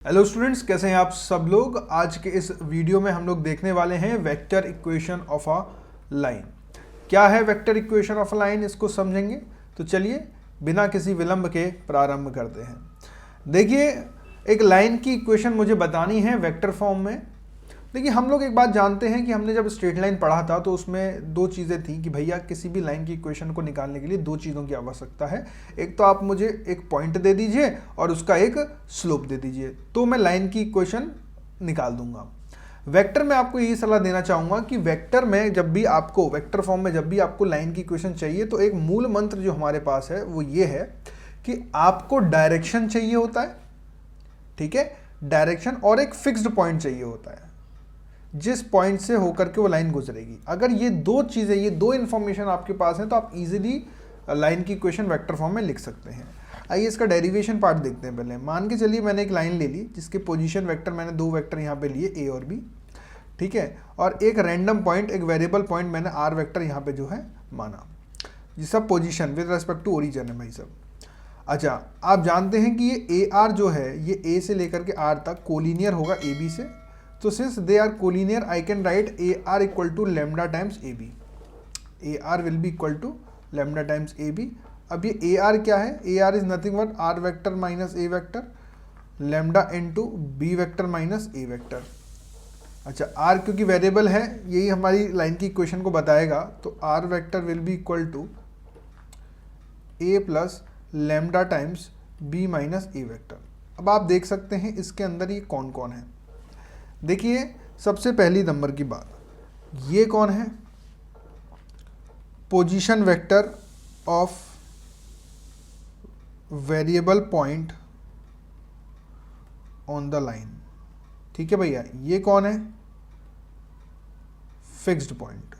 Hello students, कैसे हैं आप सब लोग। आज के इस वीडियो में हम लोग देखने वाले हैं vector equation of a line. क्या है vector equation of a line, इसको समझेंगे। तो चलिए बिना किसी विलंब के प्रारंभ करते हैं। देखिए, एक लाइन की इक्वेशन मुझे बतानी है वेक्टर फॉर्म में। देखिए, हम लोग एक बात जानते हैं कि हमने जब स्ट्रेट लाइन पढ़ा था तो उसमें दो चीज़ें थी कि भैया किसी भी लाइन की इक्वेशन को निकालने के लिए दो चीज़ों की आवश्यकता है। एक तो आप मुझे एक पॉइंट दे दीजिए और उसका एक स्लोप दे दीजिए, तो मैं लाइन की इक्वेशन निकाल दूंगा। वेक्टर में आपको यही सलाह देना चाहूँगा कि वेक्टर में जब भी आपको वेक्टर फॉर्म में जब भी आपको लाइन की इक्वेशन चाहिए तो एक मूल मंत्र जो हमारे पास है वो ये है कि आपको डायरेक्शन चाहिए होता है, ठीक है, डायरेक्शन, और एक फिक्स्ड पॉइंट चाहिए होता है जिस पॉइंट से होकर के वो लाइन गुजरेगी। अगर ये दो चीज़ें, ये दो इन्फॉर्मेशन आपके पास है तो आप इजीली लाइन की इक्वेशन वेक्टर फॉर्म में लिख सकते हैं। आइए इसका डेरिवेशन पार्ट देखते हैं। पहले मान के चलिए मैंने एक लाइन ले ली जिसके पोजीशन वेक्टर मैंने दो वेक्टर यहाँ पे लिए ए और बी, ठीक है, और एक रैंडम पॉइंट, एक वेरिएबल पॉइंट मैंने आर वेक्टर यहाँ पे जो है माना, जिसका position with respect to origin है भाई सब। अच्छा, आप जानते हैं कि ये ए आर जो है ये ए से लेकर के आर तक कोलिनियर होगा ए बी से। तो since they are collinear I can write A R equal to lambda times A B. A R will be equal to lambda times A B. अब ये ए आर क्या है? A R is nothing but R vector minus A vector lambda into B vector minus A vector. अच्छा, R क्योंकि variable है यही हमारी line की इक्वेशन को बताएगा, तो R vector will be equal to A plus lambda times B minus A vector. अब आप देख सकते हैं इसके अंदर ये कौन कौन है। देखिए, सबसे पहली नंबर की बात, ये कौन है? Position vector of variable point on the line, ठीक है भैया। ये कौन है? Fixed point.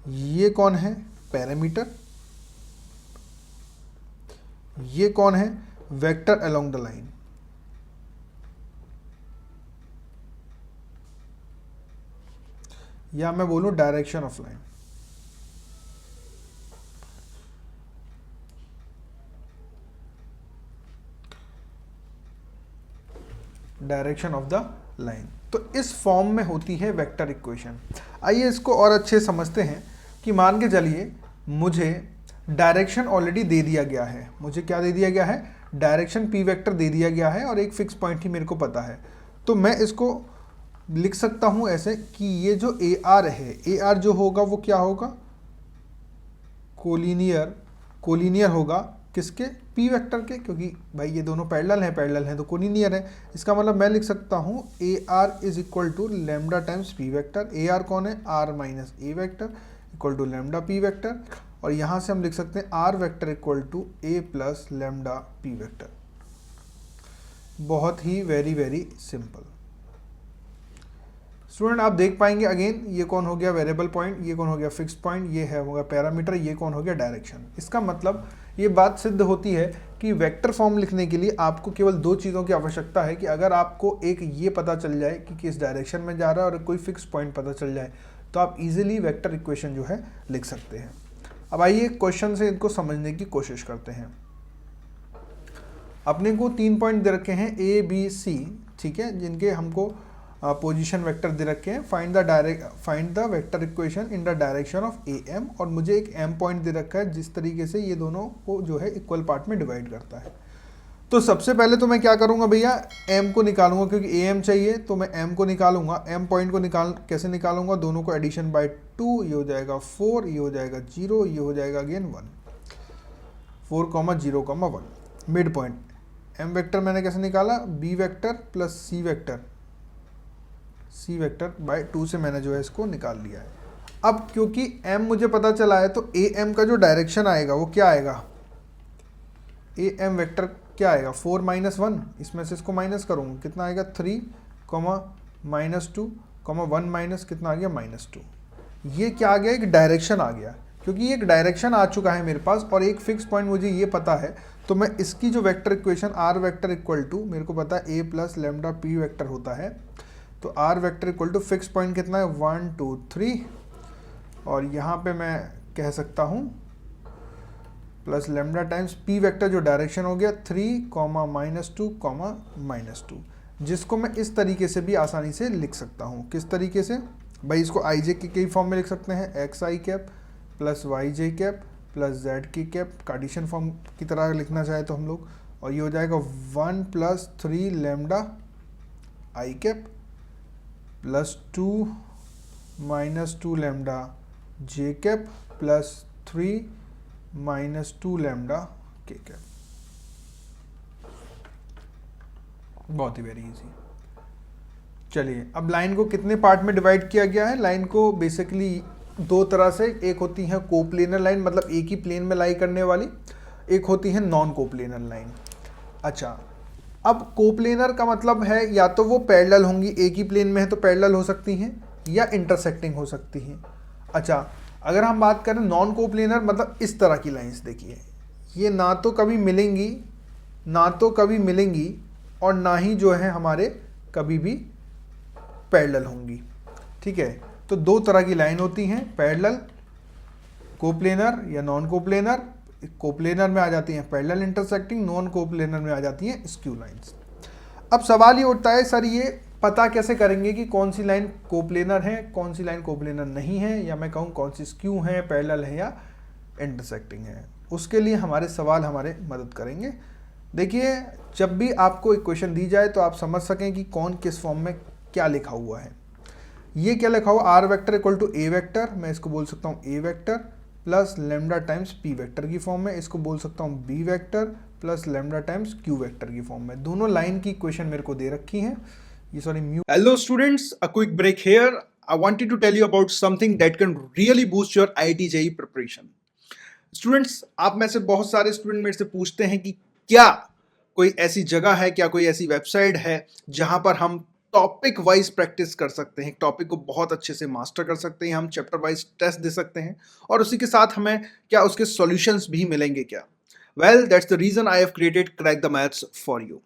ये कौन है? पैरामीटर। ये कौन है? Vector along the line. या मैं बोलूं direction of line. Direction of the line. तो इस फॉर्म में होती है वेक्टर इक्वेशन। आइए इसको और अच्छे समझते हैं कि मान के चलिए मुझे डायरेक्शन ऑलरेडी दे दिया गया है। मुझे क्या दे दिया गया है? डायरेक्शन पी वेक्टर दे दिया गया है और एक फिक्स पॉइंट ही मेरे को पता है। तो मैं इसको लिख सकता हूं ऐसे कि ये जो ए आर है, ए आर जो होगा वो क्या होगा? कोलिनियर होगा किसके? पी वेक्टर के, क्योंकि भाई ये दोनों पैरेलल हैं तो कोलिनियर है। इसका मतलब मैं लिख सकता हूं A R is equal to lambda times P vector. A R कौन है? R minus A vector equal to lambda P vector. और यहां से हम लिख सकते हैं R vector equal to A plus lambda P vector. बहुत ही वेरी सिंपल। स्टूडेंट आप देख पाएंगे अगेन, ये कौन हो गया? Variable point. ये कौन हो गया? Fixed point. ये है होगा पैरामीटर। ये कौन हो गया? डायरेक्शन। इसका मतलब ये बात सिद्ध होती है कि वेक्टर फॉर्म लिखने के लिए आपको केवल दो चीज़ों की आवश्यकता है कि अगर आपको एक ये पता चल जाए कि किस डायरेक्शन में जा रहा है और कोई फिक्स पॉइंट पता चल जाए तो आप इजीली वेक्टर इक्वेशन जो है लिख सकते हैं। अब आइए क्वेश्चन से इनको समझने की कोशिश करते हैं। अपने को 3 पॉइंट दे रखे हैं ए बी सी, ठीक है, जिनके हमको पोजीशन वेक्टर दे रखे हैं। Find the vector equation in the direction of A M, और मुझे एक एम पॉइंट दे रखा है जिस तरीके से ये दोनों को जो है इक्वल पार्ट में डिवाइड करता है। तो सबसे पहले तो मैं क्या करूंगा भैया? एम को निकालूंगा, क्योंकि ए एम चाहिए तो मैं एम को निकालूंगा। एम पॉइंट को कैसे निकालूंगा? दोनों को एडिशन बाय 2, ये हो जाएगा 4, ये हो जाएगा 0, ये हो जाएगा again 1। 4, 0, 1 mid point. M vector मैंने कैसे निकाला? B vector plus C vector by 2 से मैंने जो है इसको निकाल लिया है। अब क्योंकि m मुझे पता चला है तो ए एम का जो डायरेक्शन आएगा वो क्या आएगा? ए एम वेक्टर क्या आएगा? 4 - 1, इसमें से इसको माइनस करूँगा, कितना आएगा? 3, -2, 1 माइनस कितना आ गया? -2। ये क्या आ गया? एक डायरेक्शन आ गया। क्योंकि एक डायरेक्शन आ चुका है मेरे पास और एक फिक्स पॉइंट मुझे ये पता है, तो मैं इसकी जो vector equation R vector equal to, मेरे को पता है A plus lambda P vector होता है, तो R vector equal to fix point कितना है? 1 2 3, और यहाँ पे मैं कह सकता हूँ plus lambda times P vector जो डायरेक्शन हो गया 3, -2, -2, जिसको मैं इस तरीके से भी आसानी से लिख सकता हूँ। किस तरीके से भाई, इसको आई जे के फॉर्म में लिख सकते हैं, एक्स आई कैप प्लस वाई जे कैप प्लस जेड की कैप, कार्टेशियन फॉर्म की तरह लिखना चाहे तो हम लोग, और ये हो जाएगा 1 + 3 lambda I cap plus 2 -2 lambda J cap plus 3 -2 lambda के कैप। बहुत ही वेरी इजी। चलिए, अब लाइन को कितने पार्ट में डिवाइड किया गया है? लाइन को बेसिकली दो तरह से, एक होती है कोप्लेनर लाइन, मतलब एक ही प्लेन में लाई करने वाली, एक होती है नॉन कोप्लेनर लाइन। अच्छा, अब कोप्लेनर का मतलब है या तो वो पैरेलल होंगी, एक ही प्लेन में है तो पैरेलल हो सकती हैं, या इंटरसेक्टिंग हो सकती हैं। अच्छा, अगर हम बात करें नॉन कोप्लेनर, मतलब इस तरह की लाइंस देखिए, ये ना तो कभी मिलेंगी और ना ही जो है हमारे कभी भी पैरेलल होंगी। ठीक है, तो दो तरह की लाइन होती हैं, पैरेलल कोप्लेनर या नॉन कोप्लेनर। कोप्लेनर में आ जाती हैं पैरेलल इंटरसेक्टिंग, नॉन कोप्लेनर में आ जाती हैं स्क्यू लाइंस। अब सवाल ये उठता है, सर ये पता कैसे करेंगे कि कौन सी लाइन कोप्लेनर है, कौन सी लाइन कोप्लेनर नहीं है, या मैं कहूँ कौन सी स्क्यू है, पैरेलल है या इंटरसेक्टिंग है? उसके लिए हमारे सवाल हमारे मदद करेंगे। देखिए, जब भी आपको इक्वेशन दी जाए तो आप समझ सकें कि कौन किस फॉर्म में क्या लिखा हुआ है। ये क्या लिखा हुआ, R vector equal to A vector, मैं इसको बोल सकता हूँ A vector plus lambda times P vector की फॉर्म में, इसको बोल सकता हूँ B vector plus lambda times Q vector की फॉर्म में। दोनों लाइन की इक्वेशन मेरे को दे रखी है, ये sorry mu. Hello students, a quick break here. I wanted to tell you about something that can really boost your IIT JEE preparation. Students, आप में से बहुत सारे स्टूडेंट मेरे से पूछते हैं कि क्या कोई ऐसी जगह है, क्या कोई ऐसी वेबसाइट है जहां पर हम टॉपिक वाइज प्रैक्टिस कर सकते हैं, टॉपिक को बहुत अच्छे से मास्टर कर सकते हैं, हम चैप्टर वाइज टेस्ट दे सकते हैं और उसी के साथ हमें क्या उसके सॉल्यूशंस भी मिलेंगे क्या? Well, that's the reason I have created crack the maths for you.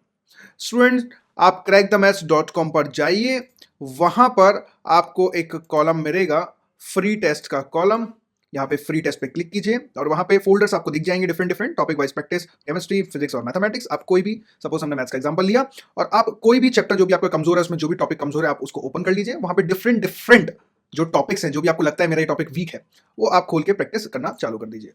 Student, आप crackthemaths.com पर जाइए, वहां पर आपको एक कॉलम मिलेगा फ्री टेस्ट का कॉलम, यहाँ पे फ्री टेस्ट पे क्लिक कीजिए और वहां पे फोल्डर्स आपको दिख जाएंगे, different topic wise practice, chemistry, physics और मैथमेटिक्स। आप कोई भी, सपोज हमने मैथ्स का एग्जांपल लिया, और आप कोई भी चैप्टर जो भी आपको कमजोर है, उसमें जो भी टॉपिक कमजोर है आप उसको ओपन कर लीजिए। वहां पे डिफरेंट जो टॉपिक्स हैं, जो भी आपको लगता है मेरा ये टॉपिक वीक है, वो आप खोल के प्रैक्टिस करना चालू कर दीजिए।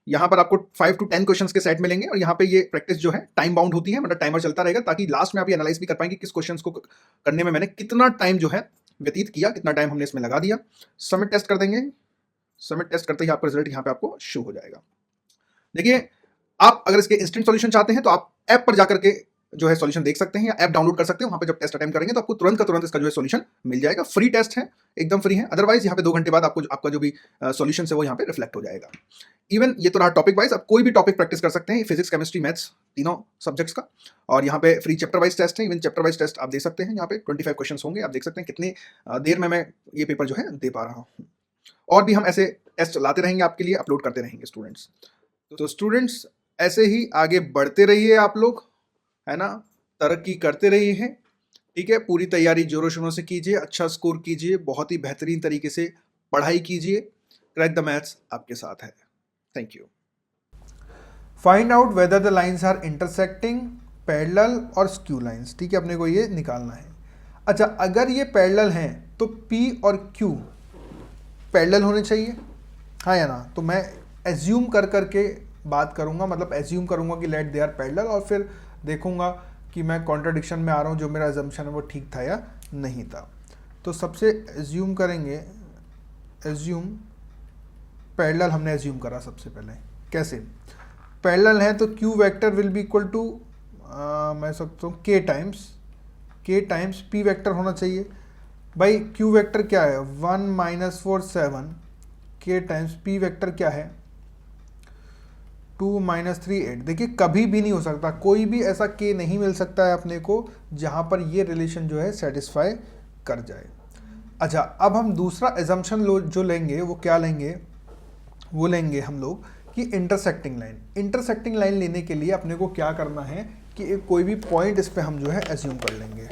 यहाँ पर आपको 5 to 10 क्वेश्चंस के सेट मिलेंगे और यहाँ पे ये प्रैक्टिस जो है टाइम बाउंड होती है, मतलब टाइमर चलता रहेगा, ताकि लास्ट में आप ये एनालाइज भी कर पाएंगे किस क्वेश्चंस को करने में मैंने कितना टाइम जो है व्यतीत किया, कितना टाइम हमने इसमें लगा दिया। सबमिट टेस्ट कर देंगे, सबमिट टेस्ट करते ही आपका रिजल्ट यहाँ पे आपको शो हो जाएगा। देखिए, आप अगर इसके इंस्टेंट सॉल्यूशन चाहते हैं तो आप ऐप पर जाकर के जो है सॉल्यूशन देख सकते हैं, या ऐप डाउनलोड कर सकते हैं। वहां पे जब टेस्ट अटेम्प्ट करेंगे तो आपको तुरंत का तुरंत इसका जो है सॉल्यूशन मिल जाएगा। फ्री टेस्ट है, एकदम फ्री है। अदरवाइज यहाँ पे 2 घंटे बाद आपको आपका जो भी सॉल्यूशन है वो यहाँ पे रिफ्लेक्ट हो जाएगा। इवन ये तो रहा टॉपिक वाइज, आप कोई भी टॉपिक प्रैक्टिस कर सकते हैं, फिजिक्स, केमिस्ट्री, मैथ्स, तीनों सब्जेक्ट्स का। और यहाँ पे फ्री चैप्टर वाइज टेस्ट है, इवन चैप्टर वाइज टेस्ट आप दे सकते हैं। यहाँ पे 25 क्वेश्चन होंगे, आप देख सकते हैं कितनी देर में मैं ये पेपर जो है दे पा रहा हूँ। और भी हम ऐसे टेस्ट लाते रहेंगे आपके लिए, अपलोड करते रहेंगे स्टूडेंट्स। तो स्टूडेंट्स, ऐसे ही आगे बढ़ते रहिए आप लोग, है ना, तरक्की करते रहिए हैं। ठीक है, पूरी तैयारी जोरों शोरों से कीजिए, अच्छा स्कोर कीजिए, बहुत ही बेहतरीन तरीके से पढ़ाई कीजिए। क्रैक द मैथ्स आपके साथ है। Thank you. Find out whether the lines are intersecting, parallel और स्क्यू लाइंस। ठीक है, अपने को ये निकालना है। अच्छा, अगर ये पैरेलल हैं तो P और Q पैरेलल होने चाहिए, हाँ या ना? तो मैं एज्यूम कर करके बात करूंगा, मतलब एज्यूम करूंगा कि लेट दे आर पैरेलल, और फिर देखूंगा कि मैं कॉन्ट्राडिक्शन में आ रहा हूँ, जो मेरा अजम्पशन है वो ठीक था या नहीं था। तो सबसे एज्यूम करेंगे, एज्यूम पैरेलल हमने एज्यूम करा सबसे पहले। कैसे पैरेलल है? तो Q vector will be equal to, मैं सकता हूँ K टाइम्स P वेक्टर होना चाहिए। भाई Q वेक्टर क्या है? 1 - 4 7, K टाइम्स P वेक्टर क्या है? 2 - 3 8। देखिए, कभी भी नहीं हो सकता, कोई भी ऐसा K नहीं मिल सकता है अपने को जहाँ पर ये रिलेशन जो है सेटिस्फाई कर जाए। अच्छा, अब हम दूसरा एजम्पशन जो लेंगे वो क्या लेंगे? वो लेंगे हम लोग कि इंटरसेक्टिंग लाइन। इंटरसेक्टिंग लाइन लेने के लिए अपने को क्या करना है कि कोई भी पॉइंट इस पे हम जो है एज्यूम कर लेंगे।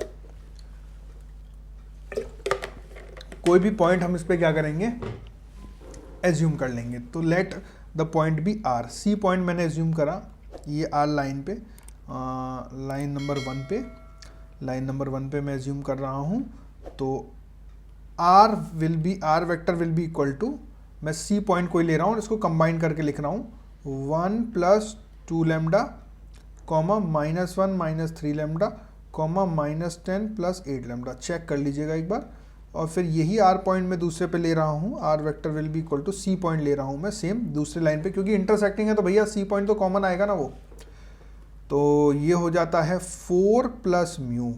कोई भी पॉइंट हम इस पे क्या करेंगे? एज्यूम कर लेंगे। तो let the point be R. C point मैंने एज्यूम करा ये आर लाइन पे, लाइन नंबर वन पे मैं एज्यूम कर रहा हूँ। तो R vector will be equal to, मैं सी पॉइंट कोई ले रहा हूँ, इसको कंबाइन करके लिख रहा हूँ, 1 + 2 lambda comma -1 - 3 lambda comma -10 + 8 lambda. Check कर लीजिएगा एक बार। और फिर यही आर पॉइंट मैं दूसरे पे ले रहा हूँ, R vector will be equal to C point ले रहा हूँ मैं सेम दूसरी लाइन पे, क्योंकि इंटरसेक्टिंग है तो भैया सी पॉइंट तो कॉमन आएगा ना वो। तो ये हो जाता है 4 + म्यू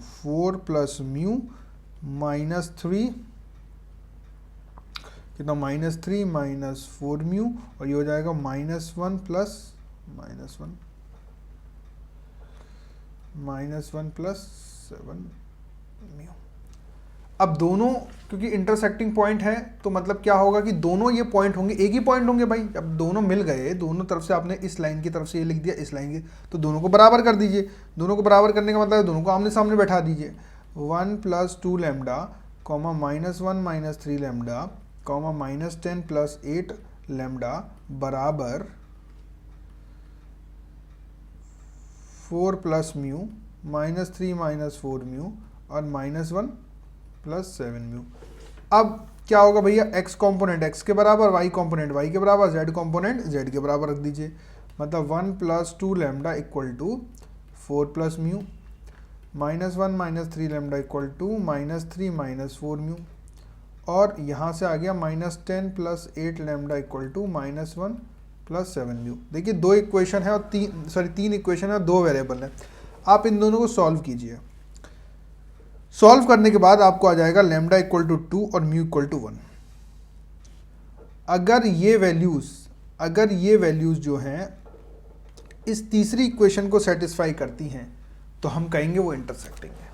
-3 कितना, -3 - 4 म्यू, और ये हो जाएगा -1 + 7 म्यू। अब दोनों क्योंकि इंटरसेक्टिंग पॉइंट है तो मतलब क्या होगा कि दोनों ये पॉइंट होंगे, एक ही पॉइंट होंगे भाई। अब दोनों मिल गए, दोनों तरफ से आपने इस लाइन की तरफ से ये लिख दिया, इस लाइन की, तो दोनों को बराबर कर दीजिए। दोनों को बराबर करने का मतलब है दोनों को आमने सामने बैठा दीजिए। 1 + 2 lambda comma -1 - 3 lambda comma -10 + 8 lambda बराबर 4 + म्यू -3 - 4 म्यू और -1 + 7 म्यू। अब क्या होगा भैया, x कॉम्पोनेंट x के बराबर, y कॉम्पोनेंट y के बराबर, z कॉम्पोनेंट z के बराबर रख दीजिए। मतलब 1 + 2 lambda equal to 4 + mu -1 - 3 lambda equal to -3 - 4 mu, और यहाँ से आ गया -10 + 8 लैम्डा इक्वल टू -1 + 7 म्यू। देखिए दो इक्वेशन है और तीन इक्वेशन है, दो वेरिएबल है। आप इन दोनों को सॉल्व कीजिए। सॉल्व करने के बाद आपको आ जाएगा लैम्डा इक्वल टू 2 और म्यू इक्वल टू 1। अगर ये वैल्यूज जो हैं इस तीसरी इक्वेशन को सेटिस्फाई करती हैं तो हम कहेंगे वो इंटरसेक्टिंग है।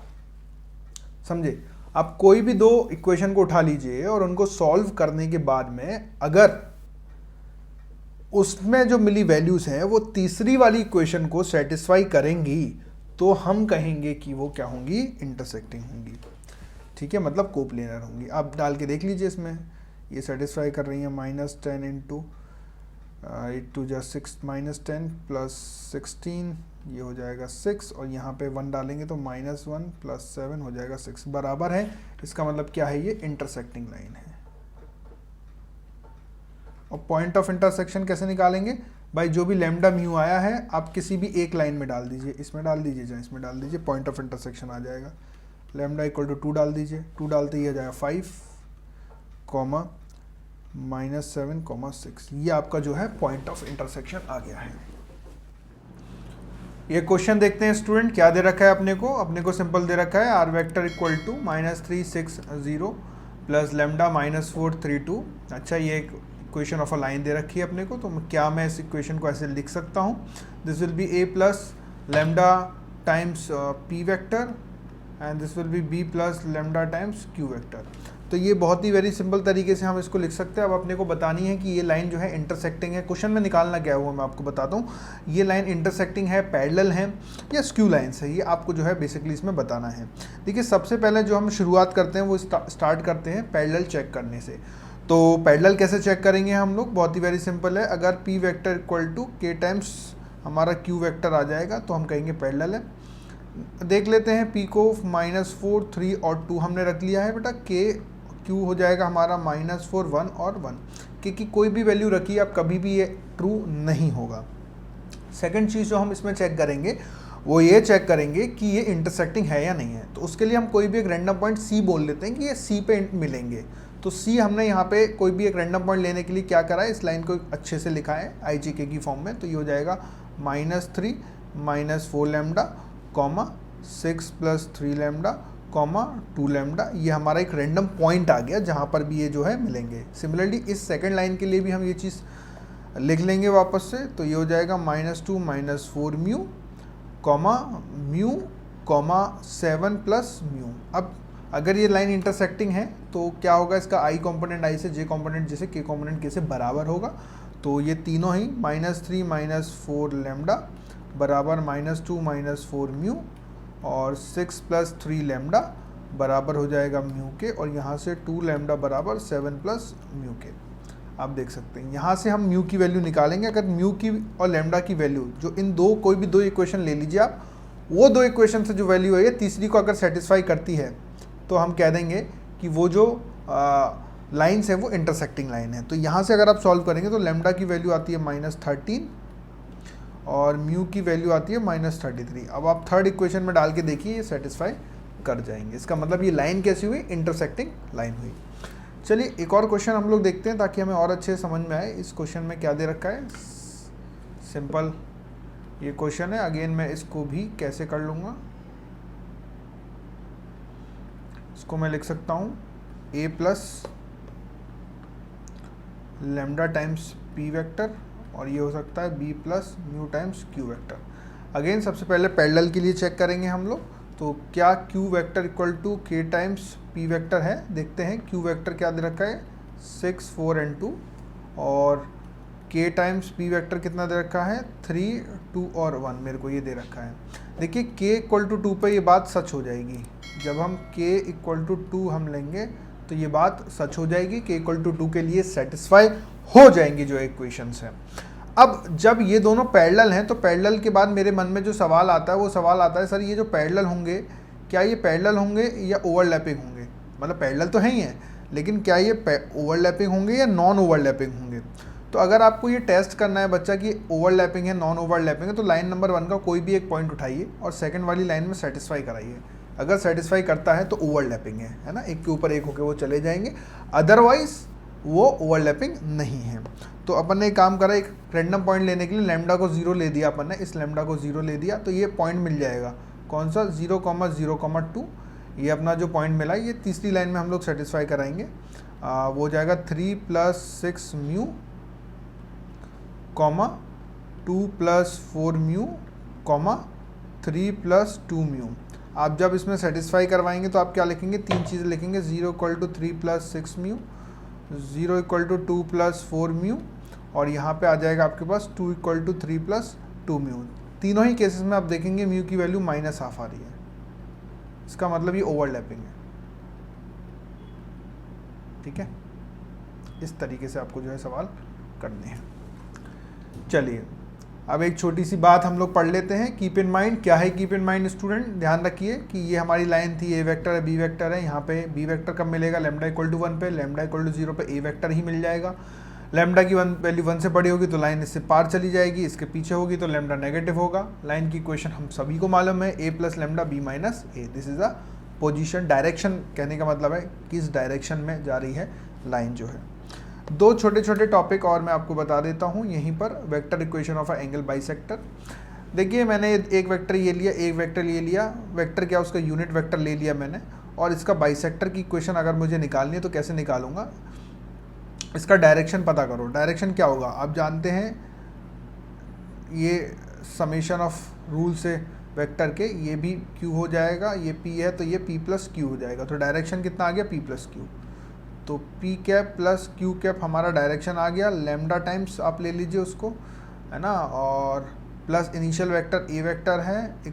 समझे? आप कोई भी दो इक्वेशन को उठा लीजिए और उनको सॉल्व करने के बाद में अगर उसमें जो मिली वैल्यूज हैं वो तीसरी वाली इक्वेशन को सेटिस्फाई करेंगी तो हम कहेंगे कि वो क्या होंगी, इंटरसेक्टिंग होंगी। ठीक है, मतलब कोप्लेनर होंगी। आप डाल के देख लीजिए, इसमें ये सेटिस्फाई कर रही हैं। -10 × 8 × 6 -10 + 16, ये हो जाएगा 6, और यहाँ पे 1 डालेंगे तो -1 + 7 हो जाएगा 6 बराबर है। इसका मतलब क्या है, ये इंटरसेक्टिंग लाइन है। और पॉइंट ऑफ इंटरसेक्शन कैसे निकालेंगे भाई, जो भी लैम्डा म्यू आया है आप किसी भी एक लाइन में डाल दीजिए, इसमें डाल दीजिए या इसमें डाल दीजिए, पॉइंट ऑफ इंटरसेक्शन आ जाएगा। लैम्डा इक्वल टू 2 डाल दीजिए, 2 डालते ही आ जाएगा 5, -7, 6। ये आपका जो है पॉइंट ऑफ इंटरसेक्शन आ गया है। ये क्वेश्चन देखते हैं स्टूडेंट, क्या दे रखा है अपने को सिंपल दे रखा है, R vector equal to -3 6 0 plus lambda -4 3 2। अच्छा, ये एक इक्वेशन ऑफ अ लाइन दे रखी है अपने को, तो क्या मैं इस इक्वेशन को ऐसे लिख सकता हूँ, this will be a + lambda times p vector and this will be b + lambda times q vector. तो ये बहुत ही वेरी सिंपल तरीके से हम इसको लिख सकते हैं। अब अपने को बतानी है कि ये लाइन जो है इंटरसेक्टिंग है। क्वेश्चन में निकालना क्या हुआ मैं आपको बताता हूँ। ये लाइन इंटरसेक्टिंग है, पैरेलल है या स्क्यू लाइन्स है, ये आपको जो है बेसिकली इसमें बताना है। देखिए सबसे पहले जो हम शुरुआत करते हैं वो स्टार्ट करते हैं पैरेलल चेक करने से। तो पैरेलल कैसे चेक करेंगे हम लोग, बहुत ही वेरी सिंपल है। अगर p vector equal to k times हमारा q वेक्टर आ जाएगा तो हम कहेंगे पैरेलल है। देख लेते हैं, p को -4 3 और 2 हमने रख लिया है बेटा, q हो जाएगा हमारा -4 1 और 1, क्योंकि कोई भी वैल्यू रखिए आप कभी भी ये ट्रू नहीं होगा। सेकंड चीज़ जो हम इसमें चेक करेंगे वो ये चेक करेंगे कि ये इंटरसेक्टिंग है या नहीं है। तो उसके लिए हम कोई भी एक रैंडम पॉइंट c बोल लेते हैं कि ये c पे मिलेंगे। तो c हमने यहाँ पे कोई भी एक रैंडम पॉइंट लेने के लिए क्या करा है, इस लाइन को अच्छे से लिखा है IJK की फॉर्म में। तो ये हो जाएगा -3 -4 lambda comma 6 + 3 lambda comma 2 lambda. ये हमारा एक रैंडम पॉइंट आ गया जहाँ पर भी ये जो है मिलेंगे। सिमिलरली इस सेकेंड लाइन के लिए भी हम ये चीज़ लिख लेंगे वापस से। तो ये हो जाएगा -2 -4 mu comma mu comma 7 + mu. अब अगर ये लाइन इंटरसेक्टिंग है तो क्या होगा, इसका i कॉम्पोनेंट i से, j कॉम्पोनेंट j से, k कॉम्पोनेंट k से बराबर होगा। तो ये तीनों ही -3 -4 लैम्डा बराबर -2 -4 म्यू और 6 + 3 लैम्डा बराबर हो जाएगा म्यू के, और यहाँ से 2 लैम्डा बराबर 7 + म्यू के। आप देख सकते हैं यहाँ से हम म्यू की वैल्यू निकालेंगे। अगर म्यू की और लेमडा की वैल्यू जो इन दो कोई भी दो इक्वेशन ले लीजिए आप, वो दो इक्वेशन से जो वैल्यू है तीसरी को अगर सेटिस्फाई करती है तो हम कह देंगे कि वो जो लाइन्स है वो इंटरसेक्टिंग लाइन है। तो यहाँ से अगर आप सॉल्व करेंगे तो लेमडा की वैल्यू आती है -13 और म्यू की वैल्यू आती है -33। अब आप थर्ड इक्वेशन में डाल के देखिए ये सेटिस्फाई कर जाएंगे। इसका मतलब ये लाइन कैसी हुई, इंटरसेक्टिंग लाइन हुई। चलिए एक और क्वेश्चन हम लोग देखते हैं ताकि हमें और अच्छे समझ में आए। इस क्वेश्चन में क्या दे रखा है, सिंपल ये क्वेश्चन है। अगेन मैं इसको भी कैसे कर लूँगा, इसको मैं लिख सकता हूँ a plus lambda times p vector और ये हो सकता है b plus mu times q vector. Again सबसे पहले पैरेलल के लिए चेक करेंगे हम लोग, तो क्या q vector equal to k times p vector है। देखते हैं q वेक्टर क्या दे रखा है 6 4 and 2 और k टाइम्स p वेक्टर कितना दे रखा है 3 2 और 1 मेरे को ये दे रखा है। देखिए k इक्वल टू 2 पे ये बात सच हो जाएगी। जब हम k इक्वल टू 2 हम लेंगे तो ये बात सच हो जाएगी, k इक्वल टू 2 के लिए सेटिस्फाई हो जाएंगी जो इक्वेशंस हैं। अब जब ये दोनों पैरेलल हैं तो पैरेलल के बाद मेरे मन में जो सवाल आता है वो सवाल आता है, सर ये जो पैरेलल होंगे क्या ये पैरेलल होंगे या ओवरलैपिंग होंगे। मतलब पैरेलल तो है ही है, लेकिन क्या ये ओवरलैपिंग होंगे या नॉन ओवरलैपिंग होंगे। तो अगर आपको ये टेस्ट करना है बच्चा कि ओवरलैपिंग है नॉन ओवरलैपिंग है, तो लाइन नंबर 1 का कोई भी एक पॉइंट उठाइए और सेकंड वाली लाइन में सेटिस्फाई कराइए। अगर सेटिस्फाई करता है तो ओवरलैपिंग है ना, एक के ऊपर एक होकर वो चले जाएंगे, अदरवाइज वो ओवरलैपिंग नहीं है। तो अपन ने एक काम करा, एक रैंडम पॉइंट लेने के लिए लैम्डा को 0 ले दिया अपन ने, इस लैम्डा को 0 ले दिया तो ये पॉइंट मिल जाएगा कौन सा 0,0,2। ये अपना जो पॉइंट मिला ये तीसरी लाइन में हम लोग सेटिस्फाई कराएंगे। वो हो जाएगा 3 + 6 म्यू, 2 + 4 म्यू, 3 + 2 म्यू। आप जब इसमें सेटिस्फाई करवाएंगे तो आप क्या लिखेंगे, तीन चीज़ें लिखेंगे, 0 = 3 + 6 म्यू, 0 = 2 + 4 म्यू और यहाँ पे आ जाएगा आपके पास 2 = 3 + 2 म्यू। तीनों ही केसेस में आप देखेंगे म्यू की वैल्यू -1/2 आ रही है। इसका मतलब ये ओवरलैपिंग है। ठीक है, इस तरीके से आपको जो है सवाल करने हैं। चलिए अब एक छोटी सी बात हम लोग पढ़ लेते हैं। कीप इन माइंड, क्या है कीप इन माइंड स्टूडेंट, ध्यान रखिए कि ये हमारी लाइन थी, ए वेक्टर है बी वेक्टर है। यहाँ पे बी वेक्टर कब मिलेगा, लैम्डा = 1 पे, लैम्डा = 0 पे ए वेक्टर ही मिल जाएगा। लैम्डा की वैल्यू 1 से बड़ी होगी तो लाइन इससे पार चली जाएगी, इसके पीछे होगी तो लैम्डा नेगेटिव होगा। लाइन की इक्वेशन हम सभी को मालूम है, a + lambda b - a। This is a position, direction कहने का मतलब है किस डायरेक्शन में जा रही है लाइन जो है। दो छोटे छोटे टॉपिक और मैं आपको बता देता हूँ यहीं पर। Vector equation of a angle bisector. देखिए मैंने एक वेक्टर ये लिया, एक वेक्टर ये लिया, वेक्टर क्या उसका यूनिट वेक्टर ले लिया मैंने, और इसका बाइसेक्टर की इक्वेशन अगर मुझे निकालनी है तो कैसे निकालूंगा, इसका डायरेक्शन पता करो। डायरेक्शन क्या होगा आप जानते हैं, ये समेशन ऑफ रूल से वेक्टर के, ये भी q हो जाएगा, ये p है तो ये p + q हो जाएगा। तो डायरेक्शन कितना आ गया, p + q। तो p कैप + q कैप हमारा डायरेक्शन आ गया। लैम्डा टाइम्स आप ले लीजिए उसको, है ना, और plus initial vector a vector है =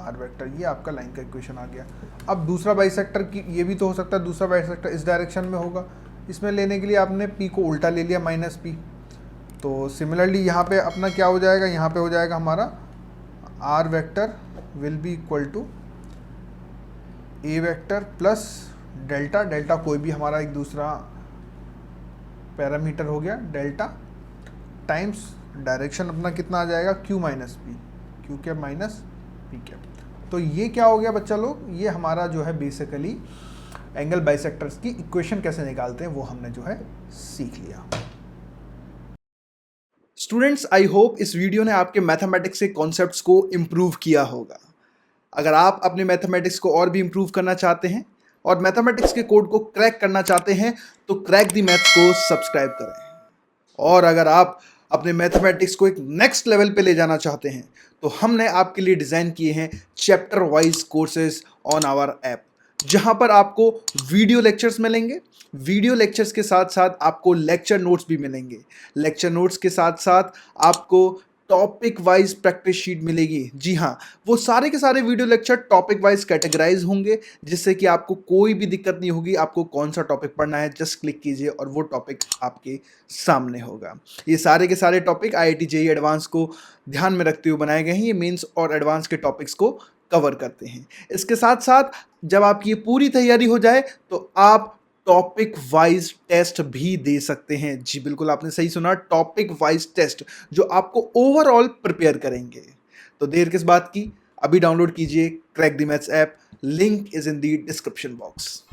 r वेक्टर। ये आपका लाइन का इक्वेशन आ गया। अब दूसरा बाइसेक्टर की, ये भी तो हो सकता है दूसरा बाइसेक्टर इस डायरेक्शन में होगा, इसमें लेने के लिए आपने p को उल्टा ले लिया -p। तो सिमिलरली यहाँ पे अपना क्या हो जाएगा, यहाँ पे हो जाएगा हमारा r vector will B = a vector plus delta, delta कोई भी हमारा एक दूसरा पैरामीटर हो गया डेल्टा, टाइम्स डायरेक्शन अपना कितना आ जाएगा q - p, q cap - p cap. तो ये क्या हो गया बच्चा लोग, ये हमारा जो है बेसिकली एंगल बाइसेक्टर्स की इक्वेशन कैसे निकालते हैं वो हमने जो है सीख लिया। स्टूडेंट्स, आई होप इस वीडियो ने आपके मैथमेटिक्स के कॉन्सेप्ट्स को इम्प्रूव किया होगा। अगर आप अपने मैथमेटिक्स को और भी इम्प्रूव करना चाहते हैं और मैथमेटिक्स के कोड को क्रैक करना चाहते हैं तो क्रैक द मैथ्स को सब्सक्राइब करें। और अगर आप अपने मैथमेटिक्स को एक नेक्स्ट लेवल पे ले जाना चाहते हैं तो हमने आपके लिए डिज़ाइन किए हैं chapter wise courses on our app, जहां पर आपको वीडियो लेक्चर्स मिलेंगे। वीडियो लेक्चर्स के साथ साथ आपको लेक्चर नोट्स भी मिलेंगे। लेक्चर नोट्स के साथ साथ आपको टॉपिक वाइज प्रैक्टिस शीट मिलेगी। जी हाँ, वो सारे के सारे video lecture topic wise categorize होंगे, जिससे कि आपको कोई भी दिक्कत नहीं होगी। आपको कौन सा टॉपिक पढ़ना है जस्ट क्लिक कीजिए और वो टॉपिक आपके सामने होगा। ये सारे के सारे टॉपिक IIT JEE एडवांस को ध्यान में रखते हुए बनाए गए हैं। ये मेंस और एडवांस के टॉपिक्स को कवर करते हैं। इसके साथ साथ जब आपकी ये पूरी तैयारी हो जाए तो आप टॉपिक वाइज टेस्ट भी दे सकते हैं। जी बिल्कुल, आपने सही सुना, टॉपिक वाइज टेस्ट जो आपको ओवरऑल प्रिपेयर करेंगे। तो देर किस बात की, अभी डाउनलोड कीजिए crack the maths app. Link is in the description box.